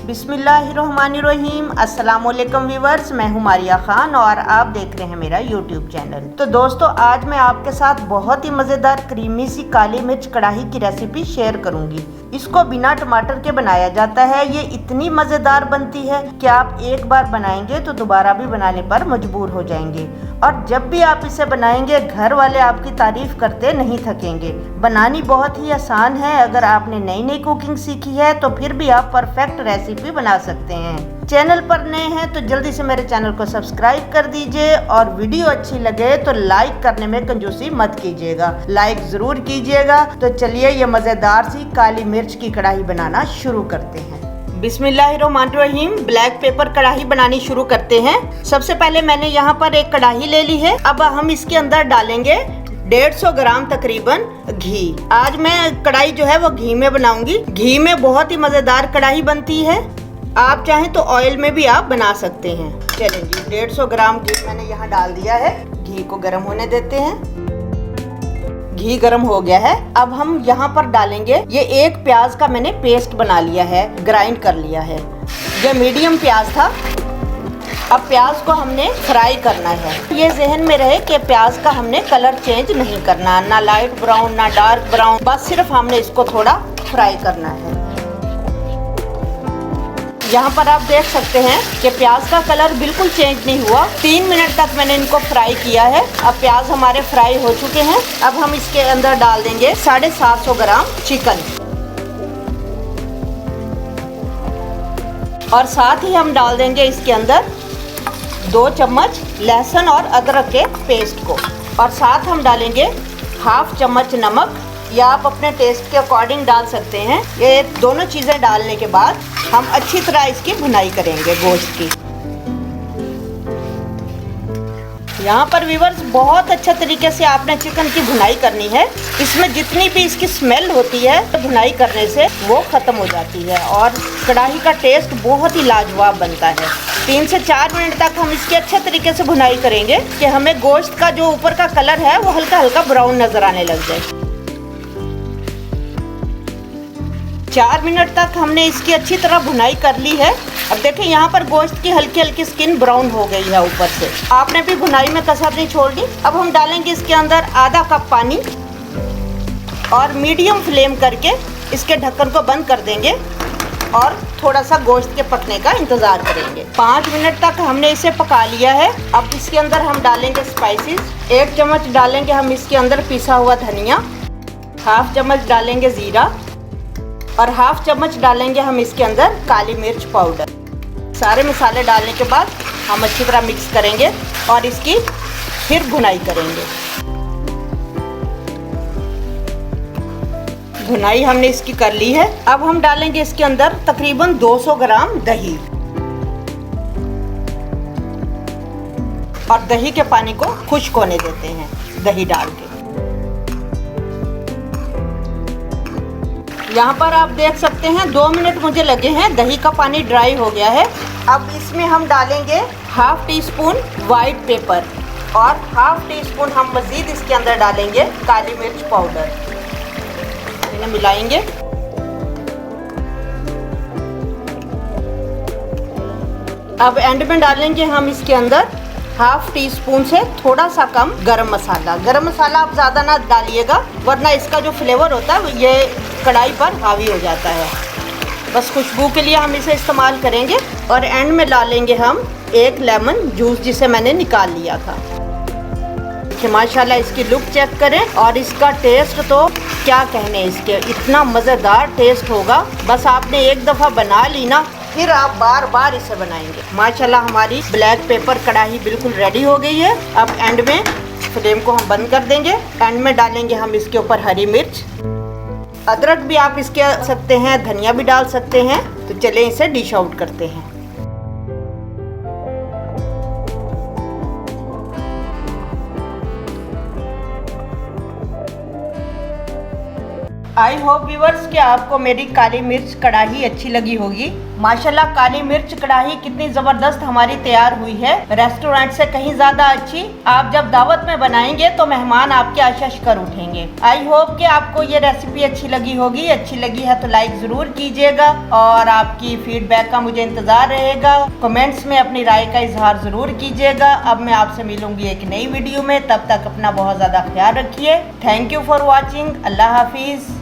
बिस्मिल्लाहिर्रहमानिर्रहीम। अस्सलामुअलैकुम व्यूअर्स, मैं हूं मारिया खान और आप देख रहे हैं मेरा यूट्यूब चैनल। तो दोस्तों, आज मैं आपके साथ बहुत ही मज़ेदार क्रीमी सी काली मिर्च कढ़ाई की रेसिपी शेयर करूंगी। इसको बिना टमाटर के बनाया जाता है। ये इतनी मज़ेदार बनती है कि आप एक बार बनाएंगे तो दोबारा भी बनाने पर मजबूर हो जाएंगे, और जब भी आप इसे बनाएंगे घर वाले आपकी तारीफ करते नहीं थकेंगे। बनानी बहुत ही आसान है। अगर आपने नई नई कुकिंग सीखी है तो फिर भी आप परफेक्ट रेसिपी बना सकते हैं। चैनल पर नए हैं तो जल्दी से मेरे चैनल को सब्सक्राइब कर दीजिए, और वीडियो अच्छी लगे तो लाइक करने में कंजूसी मत कीजिएगा, लाइक जरूर कीजिएगा। तो चलिए ये मज़ेदार सी काली मिर्च की कढ़ाई बनाना शुरू करते हैं। बिस्मिल्लाहिर्रहमानिर्रहीम। ब्लैक पेपर कढ़ाई बनानी शुरू करते हैं। सबसे पहले मैंने यहाँ पर एक कढ़ाई ले ली है। अब हम इसके अंदर डालेंगे 150 ग्राम तकरीबन घी। आज मैं कढ़ाई जो है वो घी में बनाऊंगी। घी में बहुत ही मज़ेदार कढ़ाई बनती है। आप चाहें तो ऑयल में भी आप बना सकते हैं। चलिए जी, 150 ग्राम घी मैंने यहाँ डाल दिया है। घी को गर्म होने देते हैं। घी गर्म हो गया है। अब हम यहाँ पर डालेंगे, ये एक प्याज का मैंने पेस्ट बना लिया है, ग्राइंड कर लिया है। ये मीडियम प्याज था। अब प्याज को हमने फ्राई करना है। ये जहन में रहे कि प्याज का हमने कलर चेंज नहीं करना, ना लाइट ब्राउन ना डार्क ब्राउन, बस सिर्फ हमने इसको थोड़ा फ्राई करना है। यहाँ पर आप देख सकते हैं कि प्याज का कलर बिल्कुल चेंज नहीं हुआ। 3 मिनट तक मैंने इनको फ्राई किया है। अब प्याज हमारे फ्राई हो चुके हैं। अब हम इसके अंदर डाल देंगे 750 ग्राम चिकन, और साथ ही हम डाल देंगे इसके अंदर 2 चम्मच लहसुन और अदरक के पेस्ट को, और साथ हम डालेंगे हाफ चम्मच नमक, या आप अपने टेस्ट के अकॉर्डिंग डाल सकते हैं। ये दोनों चीज़ें डालने के बाद हम अच्छी तरह इसकी भुनाई करेंगे गोश्त की। यहाँ पर व्यूअर्स बहुत अच्छे तरीके से आपने चिकन की भुनाई करनी है। इसमें जितनी भी इसकी स्मेल होती है तो भुनाई करने से वो ख़त्म हो जाती है, और कढ़ाई का टेस्ट बहुत ही लाजवाब बनता है। 3 से 4 मिनट तक हम इसकी अच्छे तरीके से भुनाई करेंगे कि हमें गोश्त का जो ऊपर का कलर है वो हल्का हल्का ब्राउन नज़र आने लग जाए। 4 मिनट तक हमने इसकी अच्छी तरह भुनाई कर ली है। अब देखें, यहाँ पर गोश्त की हल्की हल्की स्किन ब्राउन हो गई है ऊपर से। आपने भी भुनाई में कसर नहीं छोड़नी। अब हम डालेंगे इसके अंदर आधा कप पानी, और मीडियम फ्लेम करके इसके ढक्कन को बंद कर देंगे, और थोड़ा सा गोश्त के पकने का इंतज़ार करेंगे। 5 मिनट तक हमने इसे पका लिया है। अब इसके अंदर हम डालेंगे स्पाइसेस। 1 चम्मच डालेंगे हम इसके अंदर पिसा हुआ धनिया, हाफ चम्मच डालेंगे ज़ीरा, और हाफ चम्मच डालेंगे हम इसके अंदर काली मिर्च पाउडर। सारे मसाले डालने के बाद हम अच्छी तरह मिक्स करेंगे और इसकी फिर भुनाई करेंगे। भुनाई हमने इसकी कर ली है। अब हम डालेंगे इसके अंदर तकरीबन 200 ग्राम दही, और दही के पानी को खुश्क होने देते हैं दही डाल के। यहाँ पर आप देख सकते हैं 2 मिनट मुझे लगे हैं, दही का पानी ड्राई हो गया है। अब इसमें हम डालेंगे half tea spoon white paper, और हाफ टी स्पून हम मज़ीद इसके अंदर डालेंगे काली मिर्च पाउडर। इन्हें मिलाएंगे। अब एंड में डालेंगे हम इसके अंदर हाफ टी स्पून से थोड़ा सा कम गरम मसाला। गरम मसाला आप ज़्यादा ना डालिएगा, वरना इसका जो फ्लेवर होता है ये कढ़ाई पर हावी हो जाता है। बस खुशबू के लिए हम इसे इस्तेमाल करेंगे। और एंड में डालेंगे हम 1 लेमन जूस, जिसे मैंने निकाल लिया था। कि माशाल्लाह इसकी लुक चेक करें, और इसका टेस्ट तो क्या कहने, इसके इतना मज़ेदार टेस्ट होगा। बस आपने एक दफ़ा बना ली ना, फिर आप बार बार इसे बनाएंगे। माशाल्लाह हमारी ब्लैक पेपर कढ़ाई बिल्कुल रेडी हो गई है। अब एंड में फ्लेम को हम बंद कर देंगे। एंड में डालेंगे हम इसके ऊपर हरी मिर्च, अदरक भी आप इसके सकते हैं, धनिया भी डाल सकते हैं। तो चलें इसे डिश आउट करते हैं। आई होप व्यूअर्स कि आपको मेरी काली मिर्च कढ़ाई अच्छी लगी होगी। माशाल्लाह काली मिर्च कढ़ाई कितनी जबरदस्त हमारी तैयार हुई है, रेस्टोरेंट से कहीं ज्यादा अच्छी। आप जब दावत में बनाएंगे तो मेहमान आपके आशीष कर उठेंगे। आई होप कि आपको ये रेसिपी अच्छी लगी होगी। अच्छी लगी है तो लाइक जरूर कीजिएगा और आपकी फीडबैक का मुझे इंतजार रहेगा। कमेंट्स में अपनी राय का इजहार जरूर कीजिएगा। अब मैं आपसे मिलूंगी एक नई वीडियो में, तब तक अपना बहुत ज्यादा ख्याल रखिए। Thank you for watching. Allah Hafiz.